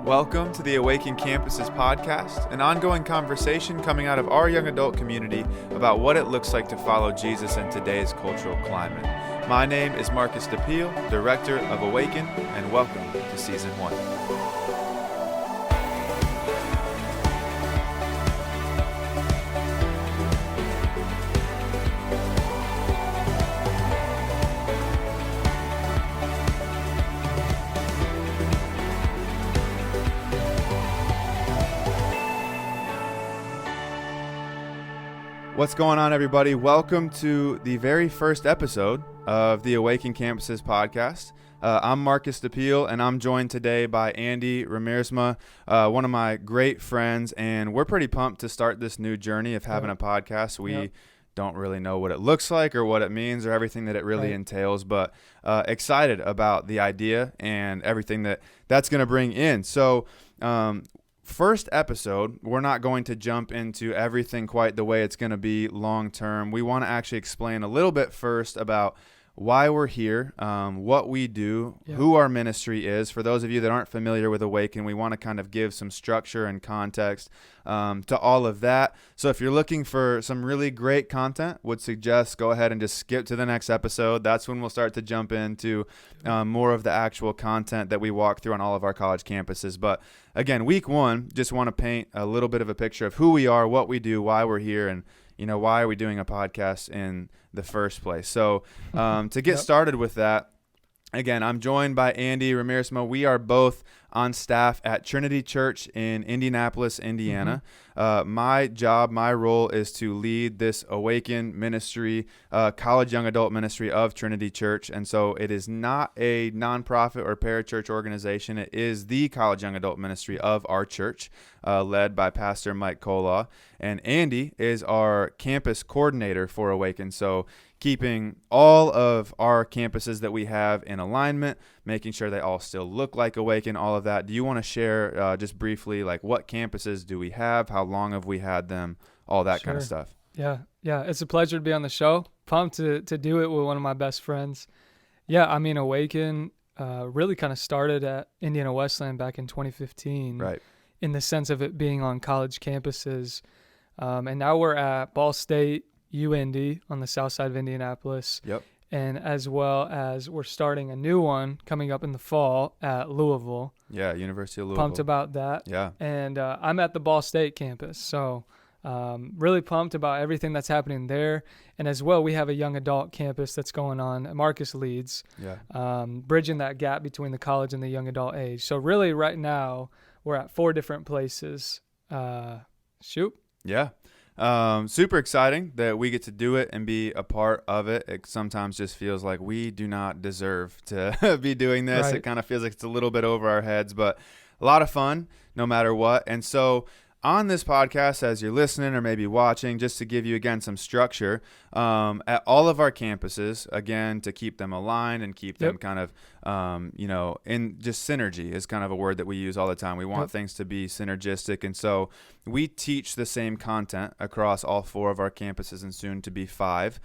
Welcome to the Awaken Campuses Podcast, an ongoing conversation coming out of our young adult community about what it looks like to follow Jesus in today's cultural climate. My name is Marcus DePeal, Director of Awaken, and welcome to Season 1. What's going on, everybody? Welcome to the very first episode of the Awaken Campuses Podcast. I'm Marcus DePeal, and I'm joined today by Andy Riemersma, one of my great friends, and we're pretty pumped to start this new journey of having a podcast. We don't really know what it looks like or what it means or everything that it really entails, but excited about the idea and everything that's going to bring in. So, first episode, we're not going to jump into everything quite the way it's going to be long term. We want to actually explain a little bit first about why we're here, what we do, who our ministry is. For those of you that aren't familiar with Awaken, we want to kind of give some structure and context to all of that. So if you're looking for some really great content, would suggest go ahead and just skip to the next episode. That's when we'll start to jump into more of the actual content that we walk through on all of our college campuses. But again, week one, just want to paint a little bit of a picture of who we are, what we do, why we're here, and why are we doing a podcast in the first place. So to get started with that, again, I'm joined by Andy Riemersma. We are both on staff at Trinity Church in Indianapolis, Indiana. My role is to lead this Awaken ministry, college young adult ministry of Trinity Church. And so it is not a nonprofit or parachurch organization. It is the college young adult ministry of our church, led by Pastor Mike Kolaw. And Andy is our campus coordinator for Awaken. So keeping all of our campuses that we have in alignment, making sure they all still look like Awaken, all of that. Do you want to share just briefly, like, what campuses do we have? How long have we had them? All that kind of stuff. Yeah. It's a pleasure to be on the show. Pumped to do it with one of my best friends. Yeah, I mean, Awaken really kind of started at Indiana Wesleyan back in 2015. Right. In the sense of it being on college campuses. And now we're at Ball State, UND on the south side of Indianapolis. Yep. And as well as we're starting a new one coming up in the fall at Louisville. Yeah, University of Louisville. Pumped about that. Yeah. And I'm at the Ball State campus. So really pumped about everything that's happening there. And as well, we have a young adult campus that's going on. Marcus leads. Yeah. Bridging that gap between the college and the young adult age. So really right now, we're at 4 different places. Yeah. Super exciting that we get to do it and be a part of it. It sometimes just feels like we do not deserve to be doing this. Right. It kind of feels like it's a little bit over our heads, but a lot of fun no matter what. And so on this podcast, as you're listening or maybe watching, just to give you, again, some structure, at all of our campuses, again, to keep them aligned and keep them kind of, in just synergy is kind of a word that we use all the time. We want things to be synergistic. And so we teach the same content across all 4 of our campuses and soon to be 5.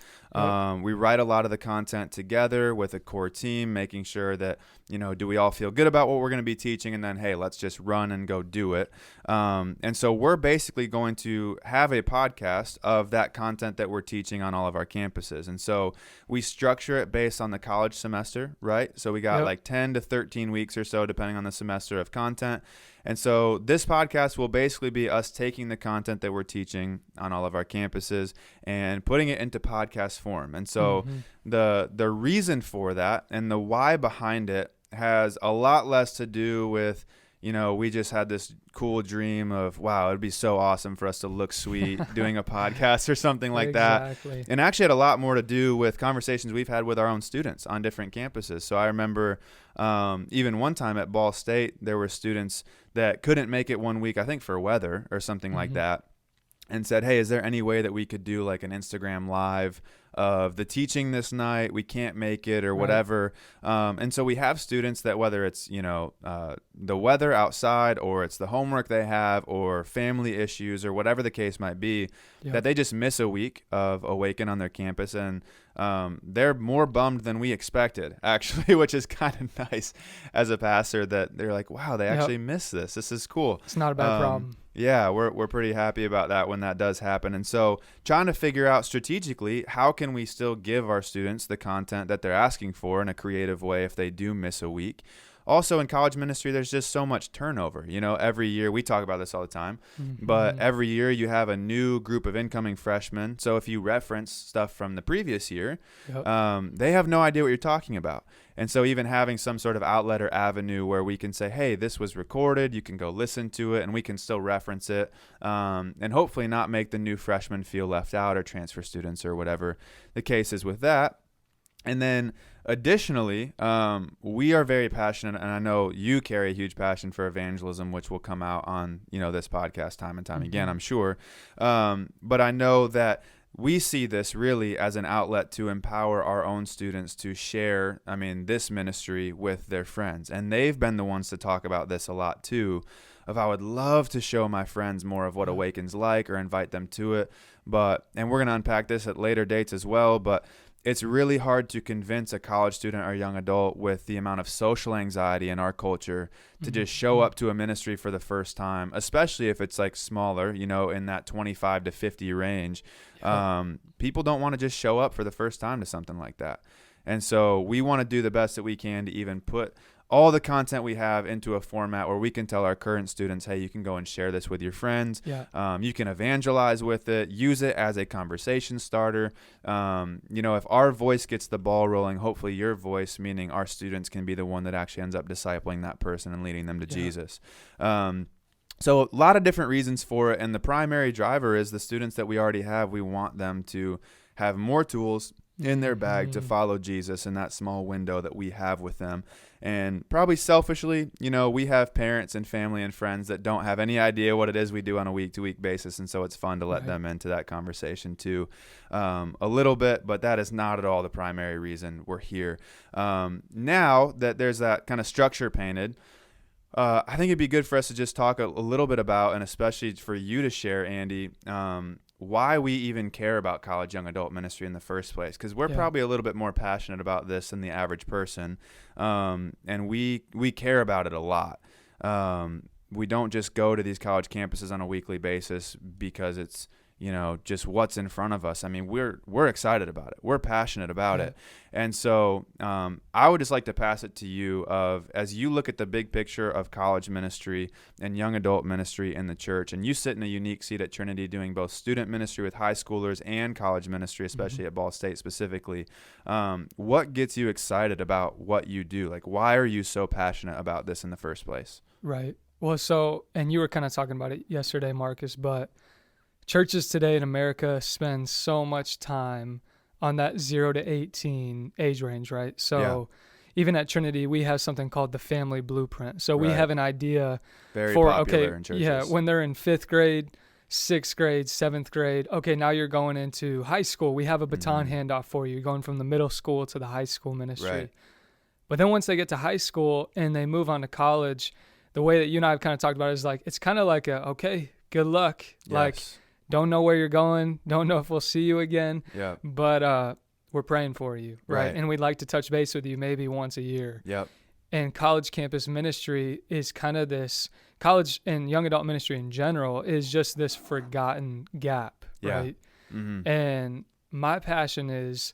We write a lot of the content together with a core team, making sure that, do we all feel good about what we're going to be teaching? And then, hey, let's just run and go do it. And so we're basically going to have a podcast of that content that we're teaching on all of our campuses. And so we structure it based on the college semester, right? So we got like 10 to 13 weeks or so, depending on the semester of content. And so this podcast will basically be us taking the content that we're teaching on all of our campuses and putting it into podcast form. And so the reason for that and the why behind it has a lot less to do with, we just had this cool dream of, wow, it'd be so awesome for us to look sweet doing a podcast or something like that. And actually had a lot more to do with conversations we've had with our own students on different campuses. So I remember even one time at Ball State, there were students that couldn't make it one week, I think for weather or something like that, and said, hey, is there any way that we could do like an Instagram live of the teaching this night, we can't make it or whatever. And so we have students that, whether it's, the weather outside, or it's the homework they have, or family issues, or whatever the case might be, that they just miss a week of Awaken on their campus. And they're more bummed than we expected, actually, which is kind of nice as a pastor, that they're like, wow, they actually missed this. This is cool. It's not a bad problem. Yeah, we're pretty happy about that when that does happen. And so trying to figure out strategically, how can we still give our students the content that they're asking for in a creative way if they do miss a week. Also, in college ministry, there's just so much turnover. Every year, we talk about this all the time, but every year you have a new group of incoming freshmen. So if you reference stuff from the previous year, they have no idea what you're talking about. And so even having some sort of outlet or avenue where we can say, hey, this was recorded, you can go listen to it, and we can still reference it, and hopefully not make the new freshmen feel left out, or transfer students, or whatever the case is with that. And then additionally, we are very passionate, and I know you carry a huge passion for evangelism, which will come out on, this podcast time and time again, I'm sure. But I know that we see this really as an outlet to empower our own students to share, this ministry with their friends. And they've been the ones to talk about this a lot too, of I would love to show my friends more of what Awaken's like, or invite them to it. And we're going to unpack this at later dates as well, but it's really hard to convince a college student or young adult with the amount of social anxiety in our culture to just show up to a ministry for the first time, especially if it's like smaller, in that 25 to 50 range. People don't want to just show up for the first time to something like that. And so we want to do the best that we can to even put all the content we have into a format where we can tell our current students, hey, you can go and share this with your friends. You can evangelize with it, use it as a conversation starter. If our voice gets the ball rolling, hopefully your voice, meaning our students, can be the one that actually ends up discipling that person and leading them to Jesus. So a lot of different reasons for it. And the primary driver is the students that we already have. We want them to have more tools in their bag to follow Jesus in that small window that we have with them. And probably selfishly, we have parents and family and friends that don't have any idea what it is we do on a week-to-week basis. And so it's fun to let them into that conversation too, a little bit, but that is not at all the primary reason we're here. Now that there's that kind of structure painted, I think it'd be good for us to just talk a little bit about, and especially for you to share, Andy, why we even care about college young adult ministry in the first place, because we're probably a little bit more passionate about this than the average person, and we care about it a lot. We don't just go to these college campuses on a weekly basis because it's just what's in front of us. We're excited about it. We're passionate about it. And so I would just like to pass it to you as you look at the big picture of college ministry and young adult ministry in the church, and you sit in a unique seat at Trinity doing both student ministry with high schoolers and college ministry, especially at Ball State specifically. What gets you excited about what you do? Like, why are you so passionate about this in the first place? Right. Well, and you were kind of talking about it yesterday, Marcus, but churches today in America spend so much time on that 0 to 18 age range, right? So even at Trinity, we have something called the family blueprint. So we have an idea very popular in churches. When they're in 5th grade, 6th grade, 7th grade, okay, now you're going into high school. We have a baton handoff for you. You're going from the middle school to the high school ministry. Right. But then once they get to high school and they move on to college, the way that you and I have kind of talked about it is like, it's kind of like okay, good luck. Yes. Like, don't know where you're going. Don't know if we'll see you again. Yeah. But we're praying for you, right? Right. And we'd like to touch base with you maybe once a year. Yep. And college campus ministry is kind of this, college and young adult ministry in general is just this forgotten gap, right? Mm-hmm. And my passion is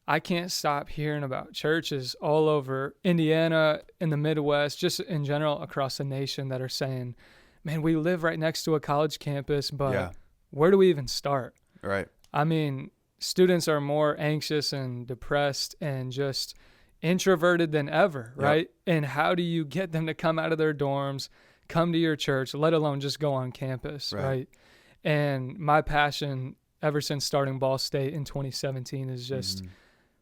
I can't stop hearing about churches all over Indiana, in the Midwest, just in general across the nation that are saying, man, we live right next to a college campus, but where do we even start? Right. Students are more anxious and depressed and just introverted than ever, right? And how do you get them to come out of their dorms, come to your church, let alone just go on campus, right? And my passion ever since starting Ball State in 2017 is just,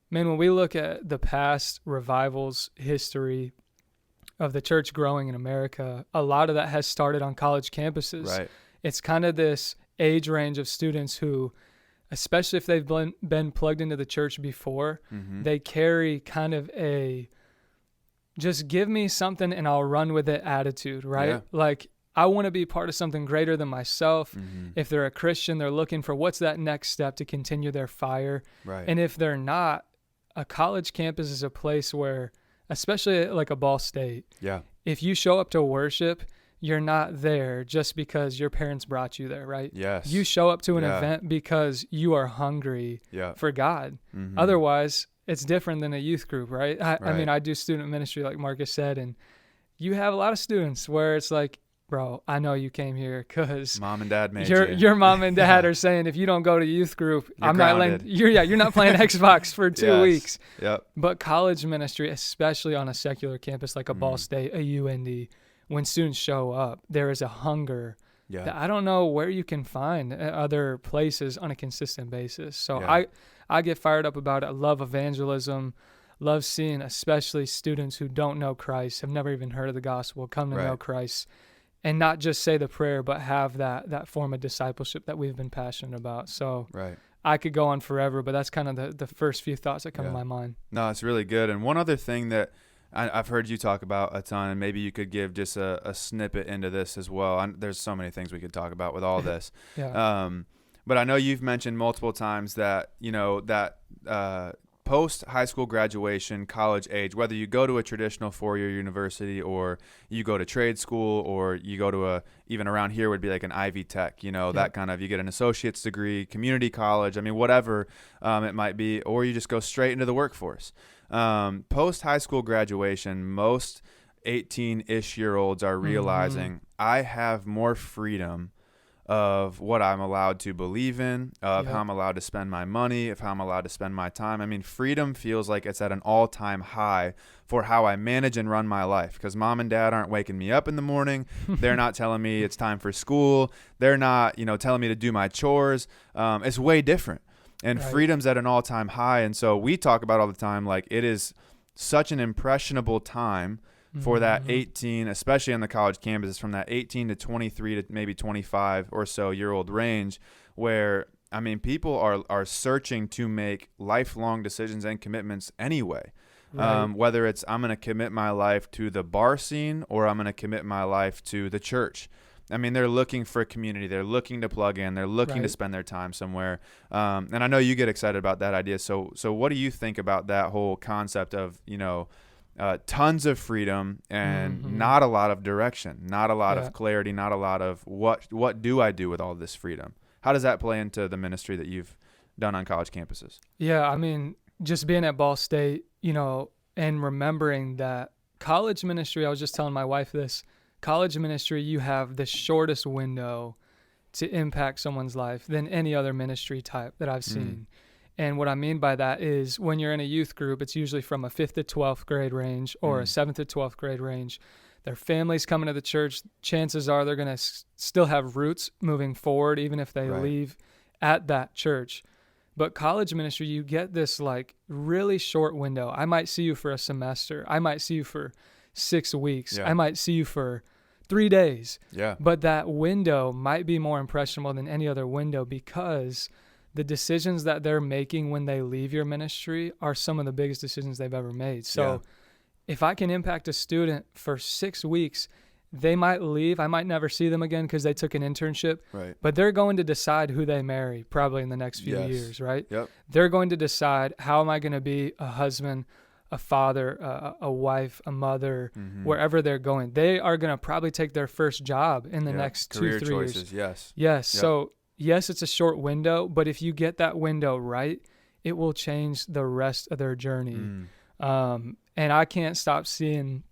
man, when we look at the past revivals history of the church growing in America, a lot of that has started on college campuses. Right. It's kind of this age range of students who especially if they've been plugged into the church before, they carry kind of a just give me something and I'll run with it attitude, right? Yeah. Like, I want to be part of something greater than myself. If they're a Christian, they're looking for what's that next step to continue their fire. Right. And if they're not, a college campus is a place where, especially like a Ball State, if you show up to worship, you're not there just because your parents brought you there, right? Yes. You show up to an event because you are hungry for God. Otherwise, it's different than a youth group, right? I mean, I do student ministry like Marcus said, and you have a lot of students where it's like, bro, I know you came here because mom and dad made your mom and dad are saying if you don't go to youth group, you're you're not playing Xbox for 2 weeks. Yep. But college ministry, especially on a secular campus like a Ball State, a UND, when students show up, there is a hunger that I don't know where you can find at other places on a consistent basis. So I get fired up about it. I love evangelism. Love seeing especially students who don't know Christ, have never even heard of the gospel, come to know Christ. And not just say the prayer, but have that form of discipleship that we've been passionate about. So I could go on forever, but that's kind of the first few thoughts that come to my mind. No, it's really good. And one other thing that I've heard you talk about a ton, and maybe you could give just a snippet into this as well. There's so many things we could talk about with all this. But I know you've mentioned multiple times that, post high school graduation, college age, whether you go to a traditional 4-year university or you go to trade school or you go to even around here would be like an Ivy Tech, that kind of, you get an associate's degree, community college, I mean, whatever it might be, or you just go straight into the workforce. Post high school graduation, most 18-ish year olds are realizing I have more freedom of what I'm allowed to believe in, of how I'm allowed to spend my money, of how I'm allowed to spend my time. I mean, freedom feels like it's at an all-time high for how I manage and run my life, because mom and dad aren't waking me up in the morning. They're not telling me it's time for school. They're not, telling me to do my chores. It's way different. And freedom's at an all-time high. And so we talk about all the time, like, it is such an impressionable time for that 18, especially on the college campuses, from that 18 to 23 to maybe 25 or so year old range, where, I mean, people are searching to make lifelong decisions and commitments anyway. Whether it's I'm going to commit my life to the bar scene or I'm going to commit my life to the church. I mean, they're looking for a community. They're looking to plug in. They're looking to spend their time somewhere. And I know you get excited about that idea. So what do you think about that whole concept of, tons of freedom and not a lot of direction, not a lot of clarity, not a lot of what do I do with all this freedom? How does that play into the ministry that you've done on college campuses? Yeah, I mean, just being at Ball State, and remembering that college ministry, I was just telling my wife this, college ministry, you have the shortest window to impact someone's life than any other ministry type that I've seen. And what I mean by that is when you're in a youth group, it's usually from a 5th to 12th grade range or a 7th to 12th grade range. Their families coming to the church, chances are they're going to still have roots moving forward, even if they leave at that church. But college ministry, you get this like really short window. I might see you for a semester. I might see you for 6 weeks. I might see you for 3 days. But that window might be more impressionable than any other window because the decisions that they're making when they leave your ministry are some of the biggest decisions they've ever made. So if I can impact a student for 6 weeks, they might leave. I might never see them again because they took an internship. But they're going to decide who they marry probably in the next few years, right? They're going to decide, how am I going to be a husband, a father, a wife, a mother, wherever they're going. They are going to probably take their first job in the next 2-3 years. Career choices, yes. So yes, it's a short window, but if you get that window right, it will change the rest of their journey. And I can't stop seeing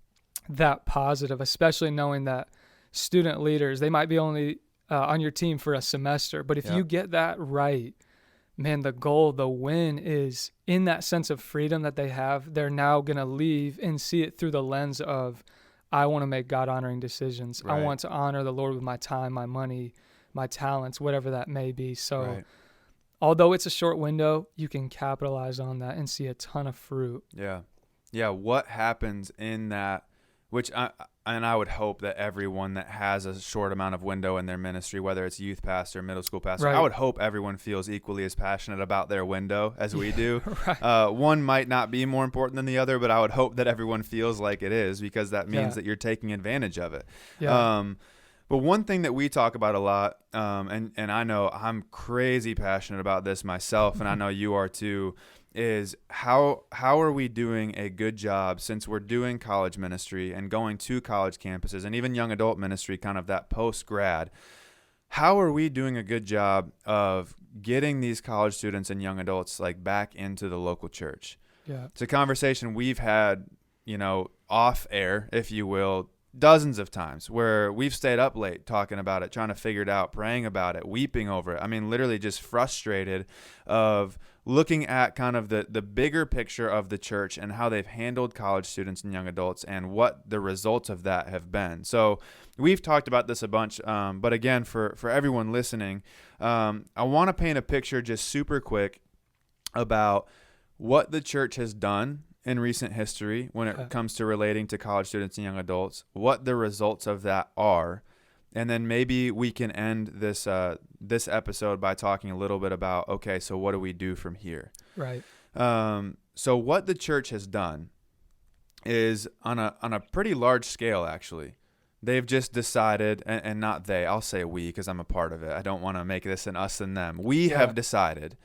that positive, especially knowing that student leaders, they might be only on your team for a semester, but if you get that right, man, the goal, the win is in that sense of freedom that they have. They're now going to leave and see it through the lens of, I want to make God-honoring decisions. I want to honor the Lord with my time, my money, my talents, whatever that may be. So although it's a short window, you can capitalize on that and see a ton of fruit. Yeah. What happens in that, which I would hope that everyone that has a short amount of window in their ministry, whether it's youth pastor, middle school pastor, Right. I would hope everyone feels equally as passionate about their window as we do. Right. One might not be more important than the other, but I would hope that everyone feels like it is, because that means that you're taking advantage of it. Yeah. But one thing that we talk about a lot, and I know I'm crazy passionate about this myself, and I know you are too, is how are we doing a good job, since we're doing college ministry and going to college campuses and even young adult ministry, kind of that post-grad, how are we doing a good job of getting these college students and young adults like back into the local church? Yeah. It's a conversation we've had, off air, if you will, dozens of times, where we've stayed up late talking about it, trying to figure it out, praying about it, weeping over it. I mean, literally just frustrated of looking at kind of the bigger picture of the church and how they've handled college students and young adults and what the results of that have been. So we've talked about this a bunch, but again, for everyone listening, I want to paint a picture just super quick about what the church has done in recent history when it comes to relating to college students and young adults, what the results of that are, and then maybe we can end this episode by talking a little bit about, okay, so what do we do from here? Right. So what the church has done is on a pretty large scale, actually. They've just decided, and not they, I'll say we because I'm a part of it. I don't want to make this an us and them. We have decided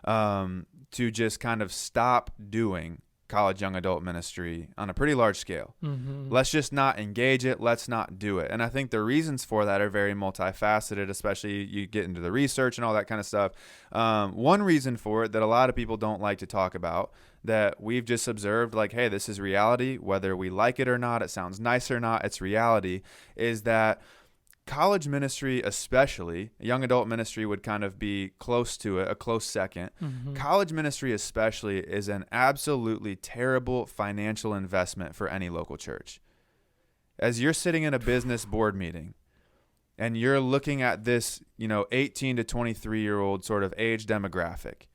to just kind of stop doing college young adult ministry on a pretty large scale. Mm-hmm. Let's just not engage it. Let's not do it. And I think the reasons for that are very multifaceted, especially you get into the research and all that kind of stuff. One reason for it that a lot of people don't like to talk about, that we've just observed, like, hey, this is reality, whether we like it or not, it sounds nice or not, it's reality, is that college ministry, especially young adult ministry, would kind of be close to it, a close second. Mm-hmm. College ministry especially is an absolutely terrible financial investment for any local church. As you're sitting in a business board meeting and you're looking at this, 18 to 23-year-old sort of age demographic,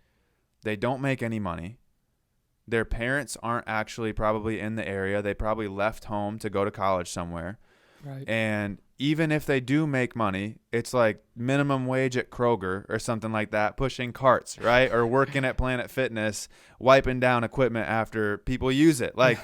they don't make any money. Their parents aren't actually probably in the area. They probably left home to go to college somewhere. Right. And even if they do make money, it's like minimum wage at Kroger or something like that, pushing carts, right? Or working at Planet Fitness, wiping down equipment after people use it. Like,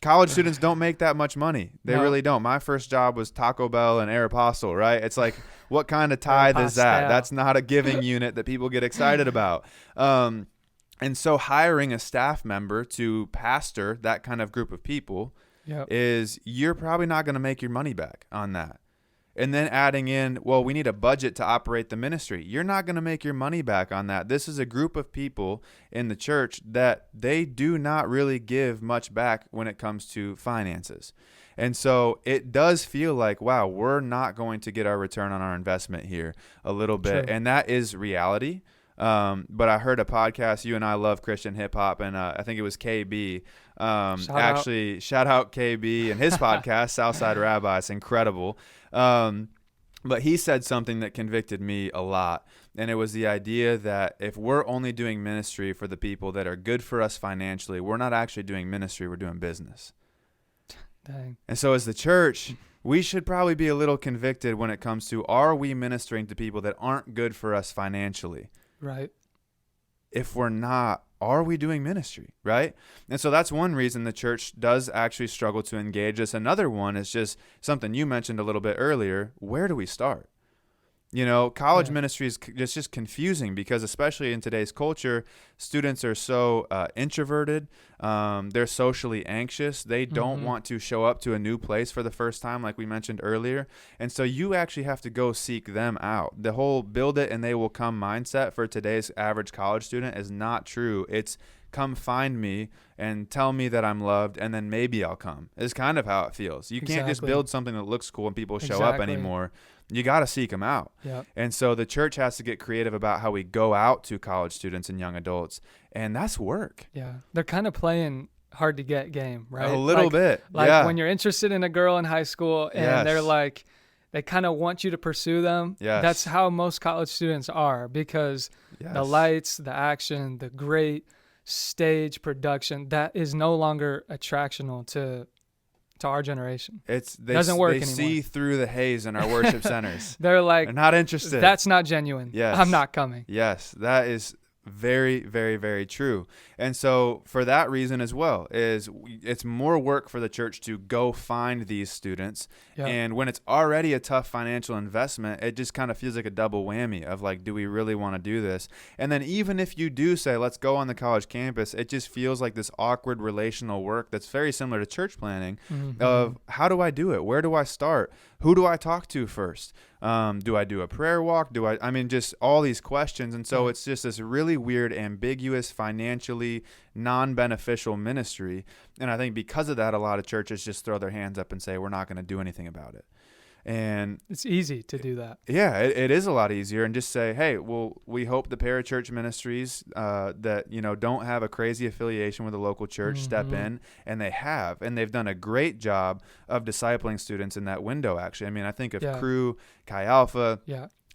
college students don't make that much money. They really don't. My first job was Taco Bell and Aeropostale, right? It's like, what kind of tithe is that? That's not a giving unit that people get excited about. And so hiring a staff member to pastor that kind of group of people is, you're probably not going to make your money back on that. And then adding in, well, we need a budget to operate the ministry. You're not going to make your money back on that. This is a group of people in the church that they do not really give much back when it comes to finances. And so it does feel like, wow, we're not going to get our return on our investment here a little bit. True. And that is reality. But I heard a podcast. You and I love Christian hip hop, and I think it was KB. Shout out KB and his podcast, Southside Rabbi. It's incredible. But he said something that convicted me a lot, and it was the idea that if we're only doing ministry for the people that are good for us financially, we're not actually doing ministry, we're doing business. Dang. And so as the church, we should probably be a little convicted when it comes to, are we ministering to people that aren't good for us financially? Right. If we're not, are we doing ministry, right? And so that's one reason the church does actually struggle to engage us. Another one is just something you mentioned a little bit earlier. Where do we start? College ministry is just confusing because, especially in today's culture, students are so introverted. They're socially anxious. They don't want to show up to a new place for the first time, like we mentioned earlier. And so you actually have to go seek them out. The whole build it and they will come mindset for today's average college student is not true. It's come find me and tell me that I'm loved, and then maybe I'll come. Is kind of how it feels. You can't just build something that looks cool and people show up anymore. You got to seek them out. Yep. And so the church has to get creative about how we go out to college students and young adults. And that's work. Yeah. They're kind of playing hard to get game, right? A little bit. Like when you're interested in a girl in high school and they're like, they kind of want you to pursue them. Yes. That's how most college students are, because the lights, the action, the great stage production, that is no longer attractional to to our generation. Doesn't work they anymore. See through the haze in our worship centers. They're like, they're not interested. That's not genuine. Yes. I'm not coming. Yes, that is very, very, very true. And so for that reason as well, it's more work for the church to go find these students. Yep. And when it's already a tough financial investment, it just kind of feels like a double whammy of like, do we really want to do this? And then even if you do say, let's go on the college campus, it just feels like this awkward relational work that's very similar to church planning of how do I do it? Where do I start? Who do I talk to first? Do I do a prayer walk? Just all these questions. And so it's just this really weird, ambiguous, financially non-beneficial ministry. And I think because of that, a lot of churches just throw their hands up and say, we're not going to do anything about it. And it's easy to do that. Yeah, it is a lot easier, and just say, hey, well, we hope the parachurch ministries that, don't have a crazy affiliation with a local church step in, and they've done a great job of discipling students in that window, actually. I mean, I think of Crew, Chi Alpha,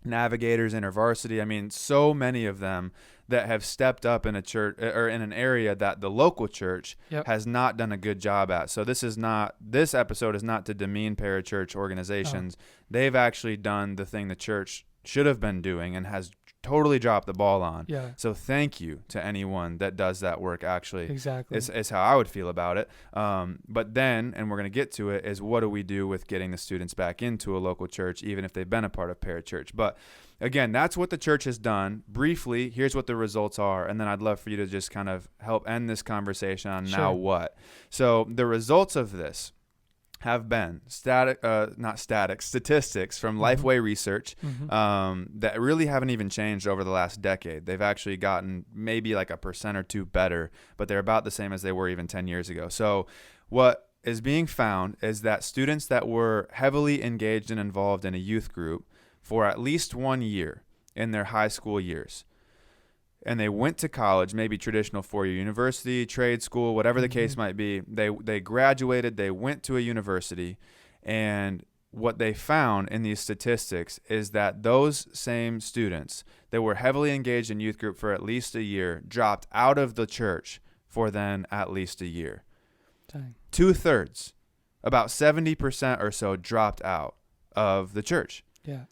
Navigators, InterVarsity. So many of them that have stepped up in a church or in an area that the local church has not done a good job at. So this episode is not to demean parachurch organizations. They've actually done the thing the church should have been doing and has totally dropped the ball on. Yeah. So thank you to anyone that does that work, actually. Exactly. Is how I would feel about it. But then, and we're going to get to it, is what do we do with getting the students back into a local church, even if they've been a part of parachurch? But again, that's what the church has done. Briefly, here's what the results are. And then I'd love for you to just kind of help end this conversation on now what. So the results of this have been statistics from Lifeway Research that really haven't even changed over the last decade. They've actually gotten maybe like 1% or 2% better, but they're about the same as they were even 10 years ago. So what is being found is that students that were heavily engaged and involved in a youth group for at least 1 year in their high school years, and they went to college, maybe traditional four-year university, trade school, whatever the case might be. They graduated, they went to a university, and what they found in these statistics is that those same students that were heavily engaged in youth group for at least a year dropped out of the church for then at least a year. Dang. 2/3, about 70% or so, dropped out of the church. Yeah.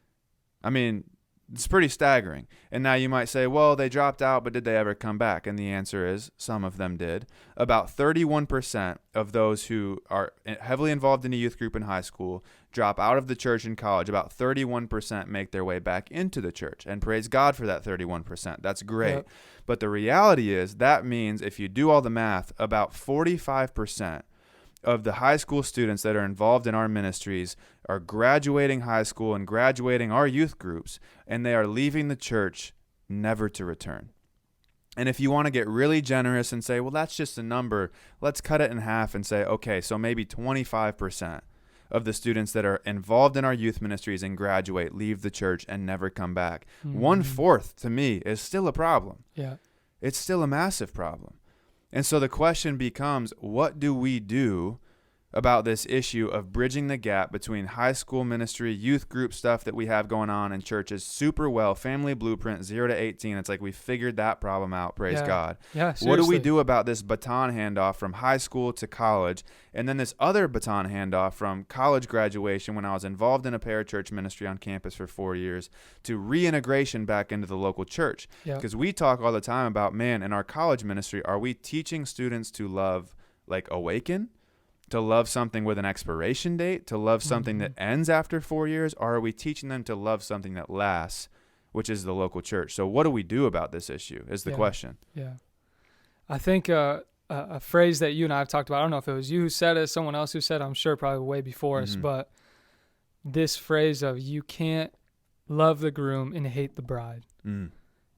It's pretty staggering. And now you might say, well, they dropped out, but did they ever come back? And the answer is some of them did. About 31% of those who are heavily involved in a youth group in high school drop out of the church in college. About 31% make their way back into the church. And praise God for that 31%. That's great. Yep. But the reality is that means if you do all the math, about 45% of the high school students that are involved in our ministries are graduating high school and graduating our youth groups, and they are leaving the church never to return. And if you want to get really generous and say, well, that's just a number, let's cut it in half and say, okay, so maybe 25% of the students that are involved in our youth ministries and graduate leave the church and never come back. 1/4 to me is still a problem. Yeah. It's still a massive problem. And so the question becomes, what do we do about this issue of bridging the gap between high school ministry, youth group stuff that we have going on in churches super well, family blueprint, 0 to 18. It's like we figured that problem out, praise God. Yeah, seriously. What do we do about this baton handoff from high school to college, and then this other baton handoff from college graduation when I was involved in a parachurch ministry on campus for 4 years to reintegration back into the local church? Because we talk all the time about, man, in our college ministry, are we teaching students to love like Awaken? To love something with an expiration date, to love something that ends after 4 years, or are we teaching them to love something that lasts, which is the local church? So what do we do about this issue is the question. Yeah. I think a phrase that you and I have talked about, I don't know if it was you who said it, someone else who said it, I'm sure probably way before us, but this phrase of you can't love the groom and hate the bride.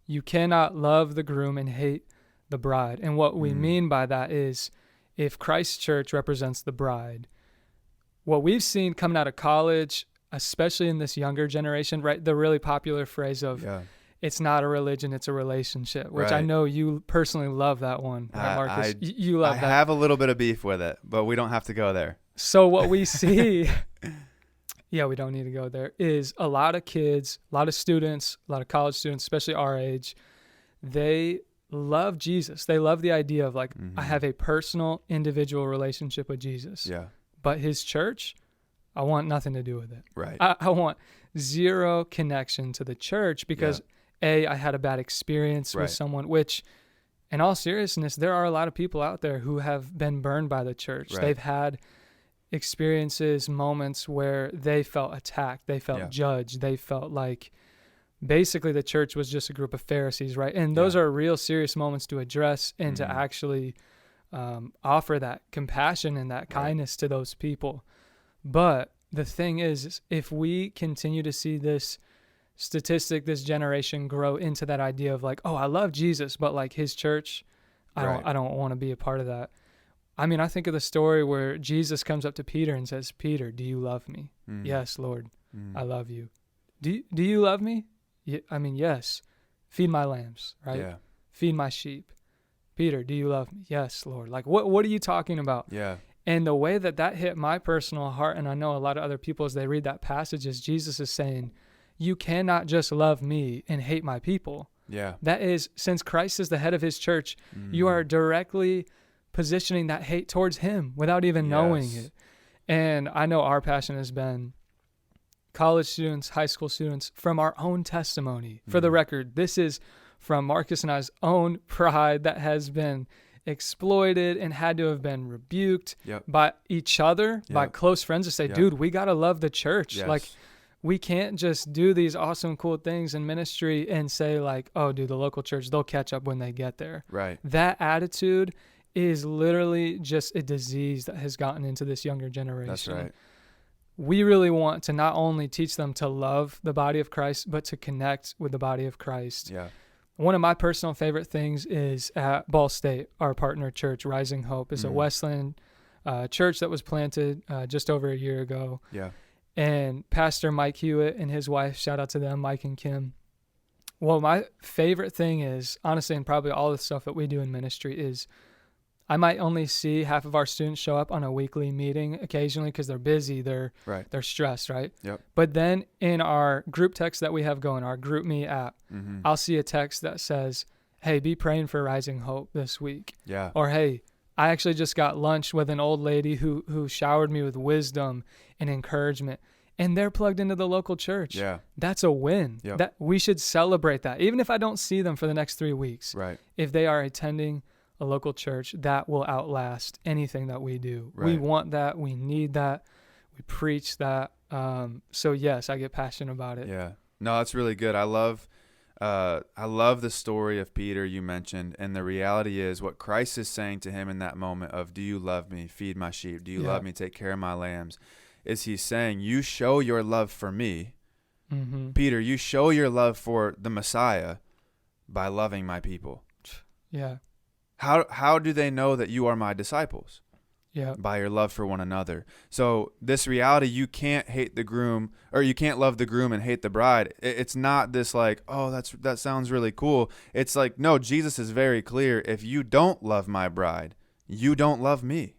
You cannot love the groom and hate the bride. And what we mean by that is, if Christ's church represents the bride, what we've seen coming out of college, especially in this younger generation, right? The really popular phrase of, it's not a religion, it's a relationship, which I know you personally love that one, right, Marcus? You love that. I have a little bit of beef with it, but we don't have to go there. So what we see, we don't need to go there, is a lot of kids, a lot of students, a lot of college students, especially our age, they love Jesus. They love the idea of like, I have a personal, individual relationship with Jesus. Yeah. But his church, I want nothing to do with it. Right. I want zero connection to the church because I had a bad experience with someone, which in all seriousness, there are a lot of people out there who have been burned by the church. Right. They've had experiences, moments where they felt attacked, they felt judged, they felt like basically the church was just a group of Pharisees, right? And those are real serious moments to address and to actually offer that compassion and that kindness to those people. But the thing is, if we continue to see this statistic, this generation grow into that idea of like, oh, I love Jesus, but like his church, I don't want to be a part of that. I mean, I think of the story where Jesus comes up to Peter and says, Peter, do you love me? Yes, Lord, I love you. Do you love me? I mean, yes. Feed my lambs, right? Yeah. Feed my sheep. Peter, do you love me? Yes, Lord. Like, what are you talking about? Yeah. And the way that hit my personal heart, and I know a lot of other people as they read that passage, is Jesus is saying, you cannot just love me and hate my people. Yeah. That is, since Christ is the head of his church, you are directly positioning that hate towards him without even knowing it. And I know our passion has been college students, high school students, from our own testimony. For the record, this is from Marcus and I's own pride that has been exploited and had to have been rebuked by each other, by close friends to say, dude, we got to love the church. Yes. Like, we can't just do these awesome, cool things in ministry and say like, oh, dude, the local church, they'll catch up when they get there. Right. That attitude is literally just a disease that has gotten into this younger generation. That's right. We really want to not only teach them to love the body of Christ, but to connect with the body of Christ. Yeah. One of my personal favorite things is at Ball State, our partner church, Rising Hope, is a Wesleyan church that was planted just over a year ago. Yeah. And Pastor Mike Hewitt and his wife, shout out to them, Mike and Kim. Well, my favorite thing is, honestly, and probably all the stuff that we do in ministry is I might only see half of our students show up on a weekly meeting occasionally because they're busy, they're stressed, right? Yep. But then in our group text that we have going, our GroupMe app, I'll see a text that says, hey, be praying for Rising Hope this week. Yeah. Or, hey, I actually just got lunch with an old lady who showered me with wisdom and encouragement, and they're plugged into the local church. Yeah. That's a win. Yep. That we should celebrate that. Even if I don't see them for the next 3 weeks. Right. If they are attending a local church, that will outlast anything that we do. Right. We want that. We need that. We preach that. So yes, I get passionate about it. Yeah. No, that's really good. I love the story of Peter you mentioned, and the reality is what Christ is saying to him in that moment of, do you love me? Feed my sheep. Do you love me? Take care of my lambs. Is he's saying, you show your love for me. Peter, you show your love for the Messiah by loving my people. Yeah. How do they know that you are my disciples? Yeah. By your love for one another. So this reality, you can't hate the groom, or you can't love the groom and hate the bride. It's not this like, oh, that sounds really cool. It's like, no, Jesus is very clear. If you don't love my bride, you don't love me.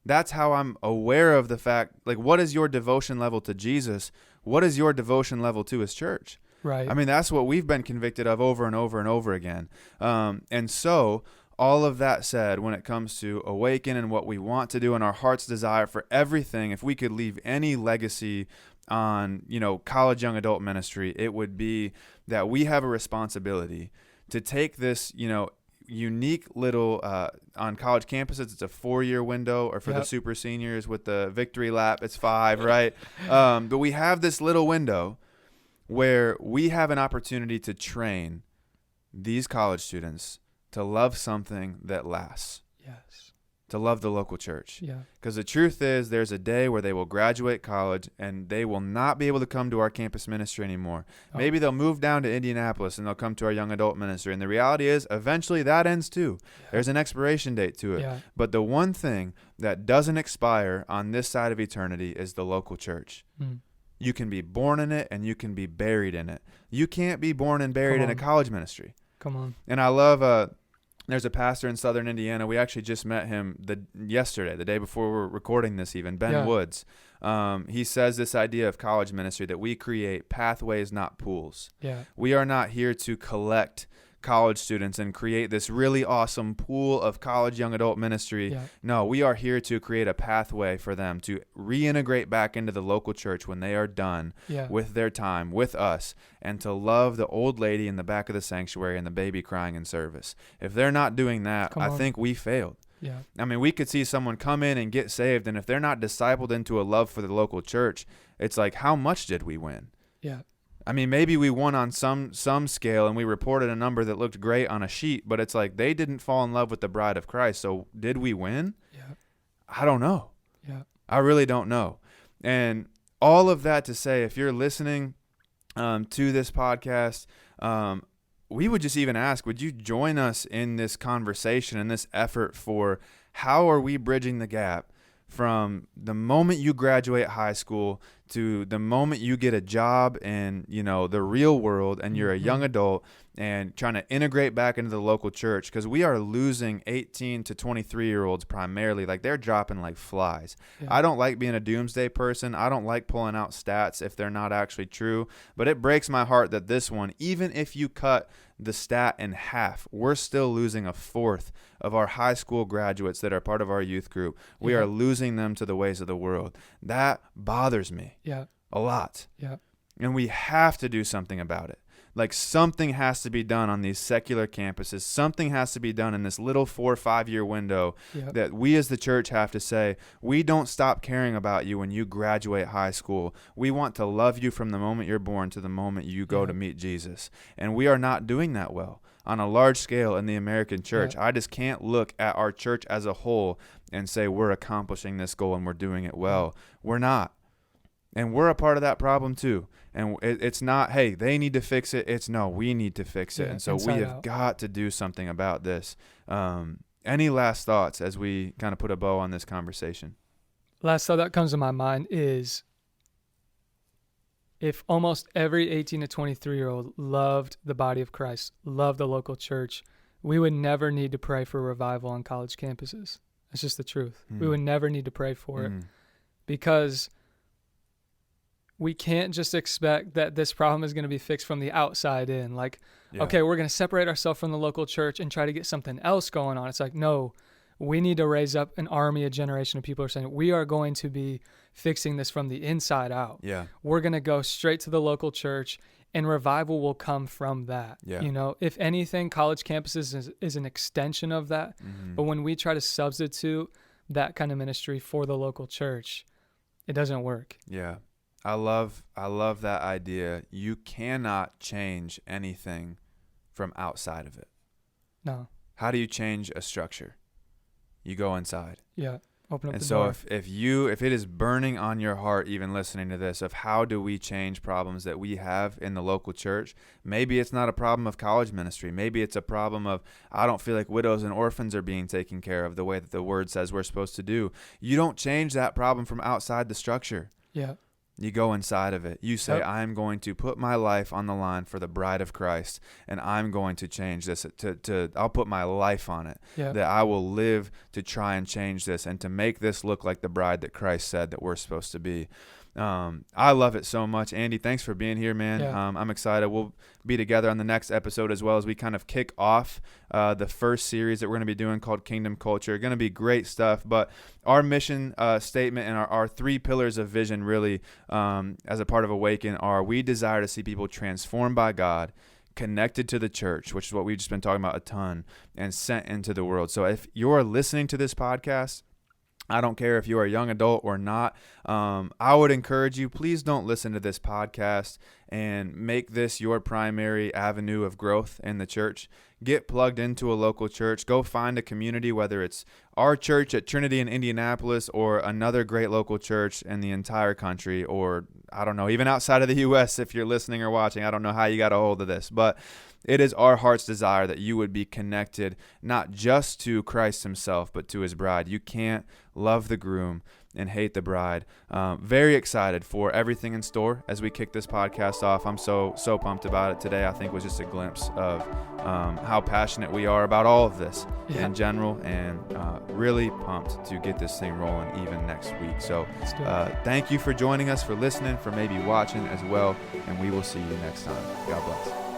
That's how I'm aware of the fact, like, what is your devotion level to Jesus? What is your devotion level to his church? Right. I mean, that's what we've been convicted of over and over and over again. And so all of that said, when it comes to Awaken and what we want to do and our heart's desire for everything, if we could leave any legacy on, college young adult ministry, it would be that we have a responsibility to take this, unique little, on college campuses, it's a 4-year window, or for the super seniors with the victory lap, it's 5, right? But we have this little window where we have an opportunity to train these college students to love something that lasts. Yes. To love the local church. Yeah. Because the truth is, there's a day where they will graduate college and they will not be able to come to our campus ministry anymore. Oh. Maybe they'll move down to Indianapolis and they'll come to our young adult ministry. And the reality is, eventually that ends too. Yeah. There's an expiration date to it. Yeah. But the one thing that doesn't expire on this side of eternity is the local church. You can be born in it and you can be buried in it. You can't be born and buried in a college ministry. Come on. And I love, there's a pastor in Southern Indiana. We actually just met him yesterday, the day before we're recording this even, Ben Woods. He says this idea of college ministry, that we create pathways, not pools. Yeah. We are not here to collect college students and create this really awesome pool of college young adult ministry. Yeah. No, we are here to create a pathway for them to reintegrate back into the local church when they are done with their time with us, and to love the old lady in the back of the sanctuary and the baby crying in service. If they're not doing that, I think we failed. Yeah. I mean, we could see someone come in and get saved, and if they're not discipled into a love for the local church, it's like, how much did we win? Yeah. I mean, maybe we won on some scale, and we reported a number that looked great on a sheet, but it's like they didn't fall in love with the bride of Christ. So did we win? Yeah. I don't know. Yeah. I really don't know. And all of that to say, if you're listening to this podcast, we would just even ask, would you join us in this conversation and this effort for how are we bridging the gap from the moment you graduate high school to the moment you get a job in, the real world and you're a young adult and trying to integrate back into the local church, because we are losing 18 to 23-year-olds primarily. Like, they're dropping like flies. Yeah. I don't like being a doomsday person. I don't like pulling out stats if they're not actually true, but it breaks my heart that this one, even if you cut the stat in half, we're still losing a fourth of our high school graduates that are part of our youth group. We are losing them to the ways of the world. That bothers me a lot. Yeah. And we have to do something about it. Like, something has to be done on these secular campuses. Something has to be done in this little 4 or 5 year window that we as the church have to say, we don't stop caring about you when you graduate high school. We want to love you from the moment you're born to the moment you go to meet Jesus. And we are not doing that well on a large scale in the American church. I just can't look at our church as a whole and say we're accomplishing this goal and we're doing it well. We're not. And we're a part of that problem too. And it's not, hey, they need to fix it. It's no, we need to fix it. And so we have got to do something about this. Any last thoughts as we kind of put a bow on this conversation? Last thought that comes to my mind is, if almost every 18 to 23-year-old loved the body of Christ, loved the local church, we would never need to pray for revival on college campuses. That's just the truth. We would never need to pray for it, because we can't just expect that this problem is going to be fixed from the outside in. Like, okay, we're going to separate ourselves from the local church and try to get something else going on. It's like, no, we need to raise up an army, a generation of people who are saying, we are going to be fixing this from the inside out. Yeah. We're going to go straight to the local church, and revival will come from that. Yeah. If anything, college campuses is an extension of that. But when we try to substitute that kind of ministry for the local church, it doesn't work. Yeah. I love that idea. You cannot change anything from outside of it. No. How do you change a structure? You go inside. Yeah. Open up and the so door. if it is burning on your heart, even listening to this, of how do we change problems that we have in the local church, maybe it's not a problem of college ministry. Maybe it's a problem of, I don't feel like widows and orphans are being taken care of the way that the word says we're supposed to do. You don't change that problem from outside the structure. Yeah. You go inside of it. You say, I'm going to put my life on the line for the bride of Christ, and I'm going to change this. I'll put my life on it, that I will live to try and change this and to make this look like the bride that Christ said that we're supposed to be. I love it so much. Andy, thanks for being here, man. I'm excited. We'll be together on the next episode as well, as we kind of kick off the first series that we're going to be doing called Kingdom Culture. Going to be great stuff. But our mission statement and our 3 pillars of vision really as a part of Awaken are, we desire to see people transformed by God, connected to the church, which is what we've just been talking about a ton, and sent into the world. So if you're listening to this podcast, I don't care if you're a young adult or not. I would encourage you, please don't listen to this podcast and make this your primary avenue of growth in the church. Get plugged into a local church. Go find a community, whether it's our church at Trinity in Indianapolis or another great local church in the entire country, or I don't know, even outside of the U.S. if you're listening or watching. I don't know how you got a hold of this, but it is our heart's desire that you would be connected not just to Christ himself, but to his bride. You can't love the groom and hate the bride. Very excited for everything in store as we kick this podcast off. I'm so pumped about it. Today I think was just a glimpse of how passionate we are about all of this in general, and really pumped to get this thing rolling even next week. So thank you for joining us, for listening, for maybe watching as well, and we will see you next time. God bless.